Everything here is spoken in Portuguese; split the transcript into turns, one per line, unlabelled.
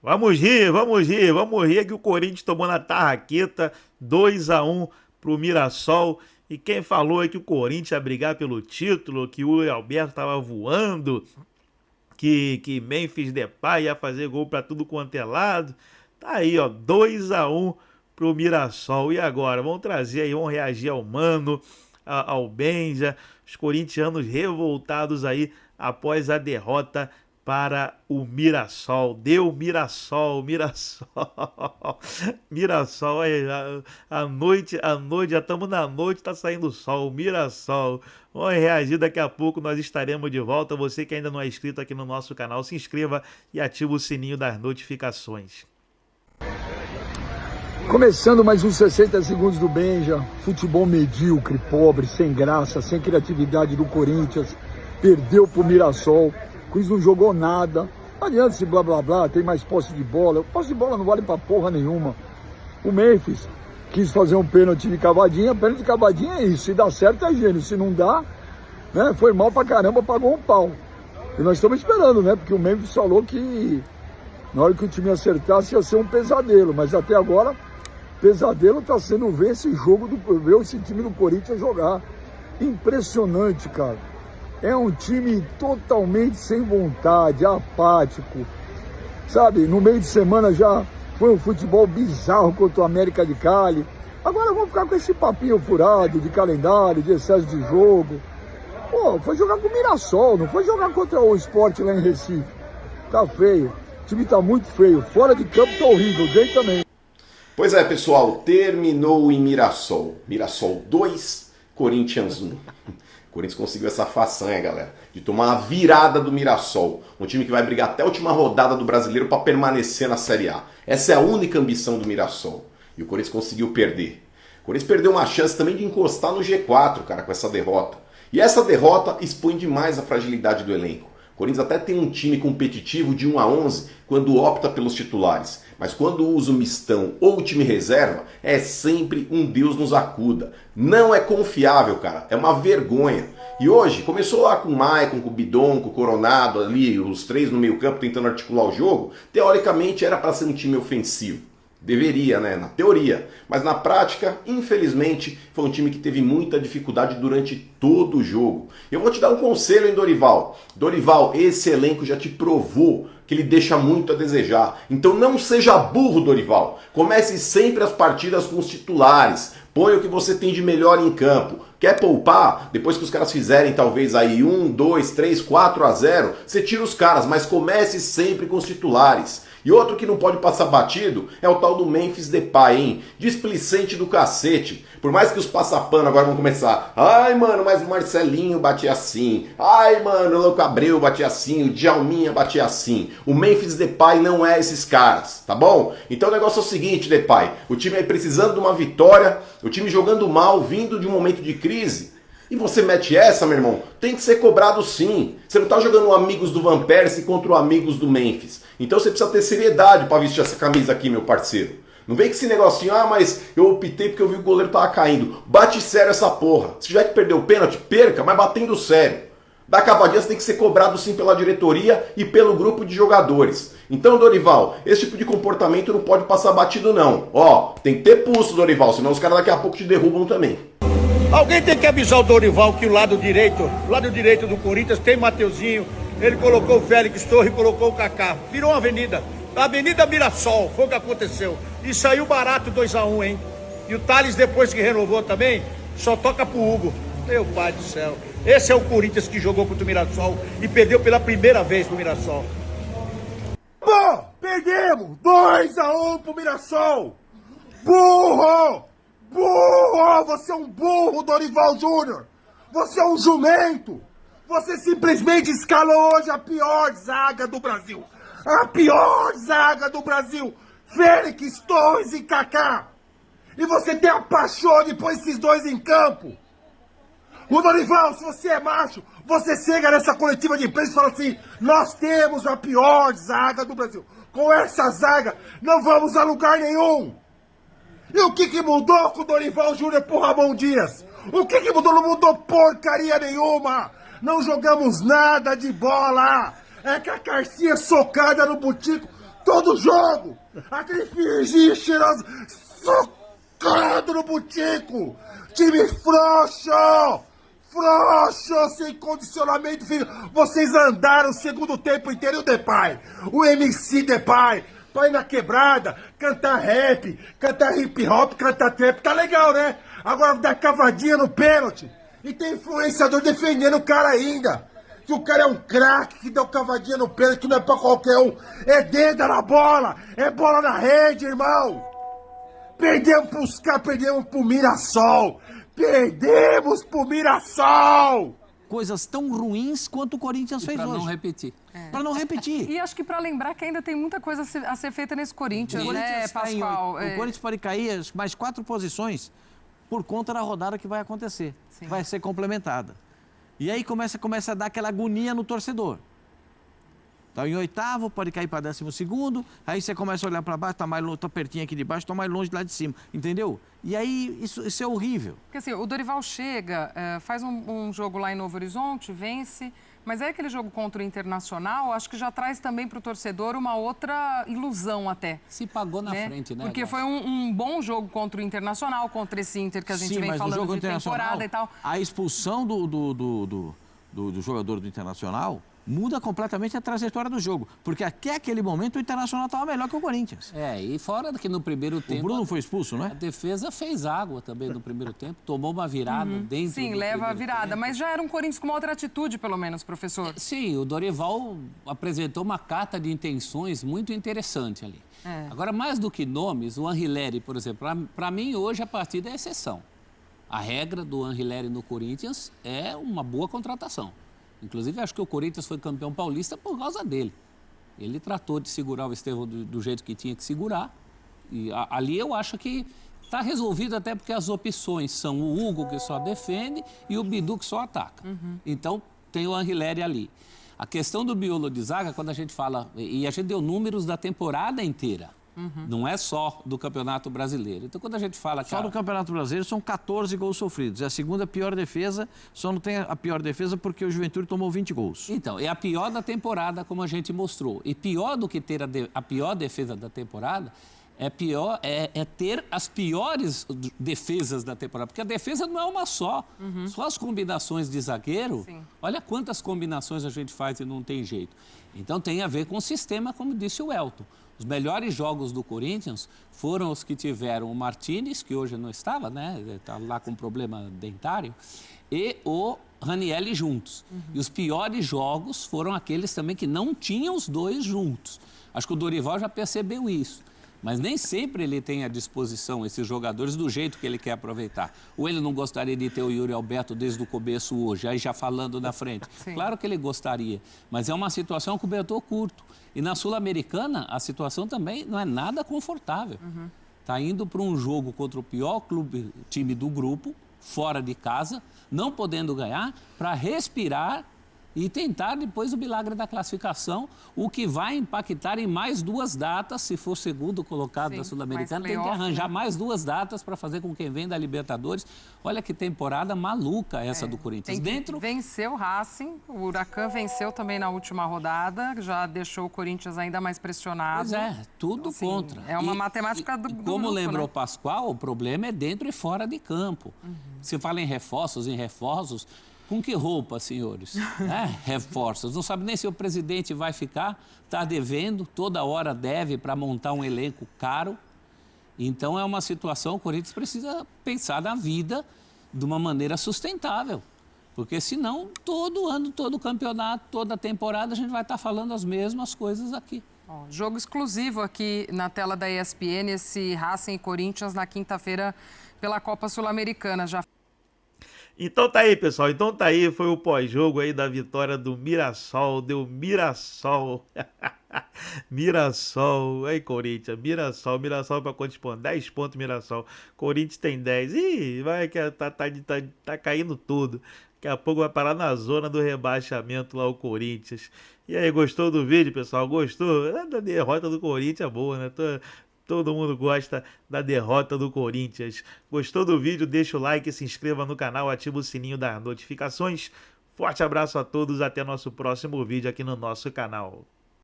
Vamos rir que o Corinthians tomou na tarraqueta 2-1 pro Mirassol. E quem falou aí que o Corinthians ia brigar pelo título, que o Alberto tava voando, que Memphis Depay ia fazer gol pra tudo quanto é lado. Tá aí, ó, 2-1 pro Mirassol. E agora? Vamos trazer aí, vamos reagir ao Mano, ao Benja, os corintianos revoltados aí após a derrota para o Mirassol. Deu Mirassol, Mirassol, Mirassol, a noite, já estamos na noite, tá saindo o sol, Mirassol. Vamos reagir daqui a pouco, nós estaremos de volta. Você que ainda não é inscrito aqui no nosso canal, se inscreva e ative o sininho das notificações.
Começando mais uns 60 segundos do Benja, futebol medíocre, pobre, sem graça, sem criatividade do Corinthians, perdeu pro Mirassol, o Corinthians não jogou nada, não adianta esse blá blá blá, tem mais posse de bola, posse de bola não vale pra porra nenhuma. O Memphis quis fazer um pênalti de cavadinha, pênalti de cavadinha é isso, se dá certo é gênio, se não dá, né, foi mal pra caramba, pagou um pau. E nós estamos esperando, né, porque o Memphis falou que na hora que o time acertasse ia ser um pesadelo, mas até agora pesadelo tá sendo ver esse jogo, ver esse time do Corinthians jogar. Impressionante, cara. É um time totalmente sem vontade, apático. Sabe, no meio de semana já foi um futebol bizarro contra o América de Cali. Agora vamos ficar com esse papinho furado de calendário, de excesso de jogo. Pô, foi jogar com o Mirassol, não foi jogar contra o Sport lá em Recife. Tá feio. O time tá muito feio. Fora de campo tá horrível, dentro também.
Pois é, pessoal, terminou em Mirassol. Mirassol 2, Corinthians 1. O Corinthians conseguiu essa façanha, galera, de tomar a virada do Mirassol. Um time que vai brigar até a última rodada do Brasileiro para permanecer na Série A. Essa é a única ambição do Mirassol. E o Corinthians conseguiu perder. O Corinthians perdeu uma chance também de encostar no G4, cara, com essa derrota. E essa derrota expõe demais a fragilidade do elenco. O Corinthians até tem um time competitivo de 1 a 11 quando opta pelos titulares. Mas quando usa o mistão ou o time reserva, é sempre um Deus nos acuda. Não é confiável, cara. É uma vergonha. E hoje, começou lá com o Maicon, com o Bidon, com o Coronado, ali, os três no meio campo tentando articular o jogo. Teoricamente era para ser um time ofensivo. Deveria, né? Na teoria. Mas na prática, infelizmente, foi um time que teve muita dificuldade durante todo o jogo. Eu vou te dar um conselho, hein, Dorival? Dorival, esse elenco já te provou que ele deixa muito a desejar. Então não seja burro, Dorival. Comece sempre as partidas com os titulares. Põe o que você tem de melhor em campo. Quer poupar? Depois que os caras fizerem talvez aí 1, 2, 3, 4 a 0, você tira os caras, mas comece sempre com os titulares. E outro que não pode passar batido é o tal do Memphis Depay, hein? Displicente do cacete. Por mais que os passapano agora vão começar. Ai, mano, mas o Marcelinho batia assim. Ai, mano, o Louco Abreu batia assim. O Djalminha batia assim. O Memphis Depay não é esses caras, tá bom? Então o negócio é o seguinte, Depay. O time aí precisando de uma vitória. O time jogando mal, vindo de um momento de crise. E você mete essa, meu irmão, tem que ser cobrado sim. Você não tá jogando amigos do Van Persie contra o amigos do Memphis. Então você precisa ter seriedade para vestir essa camisa aqui, meu parceiro. Não vem com esse negocinho, mas eu optei porque eu vi que o goleiro tava caindo. Bate sério essa porra. Se tiver que perder o pênalti, perca, mas batendo sério. Da cavadinha você tem que ser cobrado sim pela diretoria e pelo grupo de jogadores. Então, Dorival, esse tipo de comportamento não pode passar batido não. Ó, tem que ter pulso, Dorival, senão os caras daqui a pouco te derrubam também.
Alguém tem que avisar o Dorival que o lado direito do Corinthians tem Mateuzinho, ele colocou o Félix Torres e colocou o Kaká. Virou uma avenida. A Avenida Mirassol, foi o que aconteceu. E saiu barato 2-1, hein? E o Thales, depois que renovou também, só toca pro Hugo. Meu pai do céu. Esse é o Corinthians que jogou contra o Mirassol e perdeu pela primeira vez pro Mirassol.
Pô, perdemos! 2-1 pro Mirassol! Burro! Burro! Você é um burro, Dorival Júnior! Você é um jumento! Você simplesmente escalou hoje a pior zaga do Brasil! A pior zaga do Brasil! Félix, Torres e Kaká! E você tem a paixão de pôr esses dois em campo! O Dorival, se você é macho, você chega nessa coletiva de imprensa e fala assim: nós temos a pior zaga do Brasil. Com essa zaga, não vamos a lugar nenhum. E o que mudou com o Dorival Júnior por Ramon Dias? O que mudou? Não mudou porcaria nenhuma. Não jogamos nada de bola. É que a Carcinha socada no butico todo jogo. Aquele finginho cheiroso, socado no butico. Time frouxo. Frouxo, sem condicionamento, filho. Vocês andaram o segundo tempo inteiro e o Depay. O MC Depay. Pra ir na quebrada, cantar rap, cantar hip hop, cantar trap. Tá legal, né? Agora dá cavadinha no pênalti. E tem influenciador defendendo o cara ainda. Que o cara é um craque, que dá cavadinha no pênalti, que não é pra qualquer um. É dedo na bola, é bola na rede, irmão. Perdemos pros caras, perdemos pro Mirassol. Perdemos pro Mirassol.
Coisas tão ruins quanto o Corinthians fez hoje.
Para não repetir.
Para não repetir.
E acho que para lembrar que ainda tem muita coisa a ser feita nesse Corinthians,
O
né,
Corinthians tá
Pascoal?
o Corinthians pode cair mais 4 posições por conta da rodada que vai acontecer.
Sim.
Vai ser complementada. E aí começa a dar aquela agonia no torcedor. Tá em 8º, pode cair para 12º, aí você começa a olhar para baixo, tá pertinho aqui de baixo, tá mais longe lá de cima, entendeu? E aí isso é horrível.
Porque assim, o Dorival chega, faz um jogo lá em Novo Horizonte, vence, mas é aquele jogo contra o Internacional, acho que já traz também para o torcedor uma outra ilusão até.
Se pagou na frente, né?
Porque foi um bom jogo contra o Internacional, contra esse Inter que a gente vem falando
jogo
de temporada e tal.
A expulsão do jogador do Internacional muda completamente a trajetória do jogo. Porque até aquele momento o Internacional estava melhor que o Corinthians.
E fora que no primeiro tempo...
O Bruno foi expulso,
A
né?
defesa fez água também no primeiro tempo, tomou uma virada dentro
Sim,
do
leva a
primeiro
virada,
tempo.
mas já era um Corinthians com uma outra atitude, pelo menos, professor.
Sim, o Dorival apresentou uma carta de intenções muito interessante ali. Agora, mais do que nomes, o Anrileri, por exemplo, para mim hoje a partida é exceção. A regra do Anrileri no Corinthians é uma boa contratação. Inclusive, acho que o Corinthians foi campeão paulista por causa dele. Ele tratou de segurar o Estevão do jeito que tinha que segurar. E ali eu acho que está resolvido, até porque as opções são o Hugo, que só defende, e o Bidu, que só ataca. Então, tem o Anrileri ali. A questão do miolo de zaga, quando a gente fala... E a gente deu números da temporada inteira. Não é só do Campeonato Brasileiro. Então, quando a gente fala...
Só no Campeonato Brasileiro são 14 gols sofridos. É a segunda pior defesa, só não tem a pior defesa porque o Juventude tomou 20 gols.
Então, é a pior da temporada, como a gente mostrou. E pior do que ter a pior defesa da temporada, é ter as piores defesas da temporada. Porque a defesa não é uma só. Só as combinações de zagueiro.
Sim.
Olha quantas combinações a gente faz e não tem jeito. Então, tem a ver com o sistema, como disse o Elton. Os melhores jogos do Corinthians foram os que tiveram o Martínez, que hoje não estava, né? Está lá com problema dentário, e o Ranieri juntos. E os piores jogos foram aqueles também que não tinham os dois juntos. Acho que o Dorival já percebeu isso. Mas nem sempre ele tem à disposição esses jogadores do jeito que ele quer aproveitar. Ou ele não gostaria de ter o Yuri Alberto desde o começo hoje, aí já falando na frente.
Sim.
Claro que ele gostaria, mas é uma situação cobertor curto. E na Sul-Americana, a situação também não é nada confortável. Está indo para um jogo contra o pior time do grupo, fora de casa, não podendo ganhar, para respirar e tentar depois o milagre da classificação, o que vai impactar em mais 2 datas, se for segundo colocado da Sul-Americana, tem que arranjar mais 2 datas para fazer com quem vem da Libertadores. Olha que temporada maluca essa do Corinthians.
Venceu o Racing, o Huracan venceu também na última rodada, já deixou o Corinthians ainda mais pressionado.
Pois é, tudo
Assim,
contra.
É uma matemática do
como
grupo,
lembrou
né?
o Pascoal, o problema é dentro e fora de campo. Se fala em reforços, com que roupa, senhores? Reforços. Não sabe nem se o presidente vai ficar, está devendo, toda hora deve para montar um elenco caro. Então é uma situação, o Corinthians precisa pensar na vida de uma maneira sustentável. Porque senão, todo ano, todo campeonato, toda temporada, a gente vai estar falando as mesmas coisas aqui.
Ó, jogo exclusivo aqui na tela da ESPN, esse Racing e Corinthians na quinta-feira pela Copa Sul-Americana. Já
Então tá aí, pessoal. Então tá aí, foi o pós-jogo aí da vitória do Mirassol. Deu Mirassol. Mirassol. Aí, Corinthians. Mirassol pra quantos pontos? 10 pontos, Mirassol. Corinthians tem 10. Ih, vai que tá caindo tudo. Daqui a pouco vai parar na zona do rebaixamento lá o Corinthians. E aí, gostou do vídeo, pessoal? Gostou? A derrota do Corinthians é boa, né? Todo mundo gosta da derrota do Corinthians. Gostou do vídeo? Deixa o like, se inscreva no canal, ativa o sininho das notificações. Forte abraço a todos, até nosso próximo vídeo aqui no nosso canal.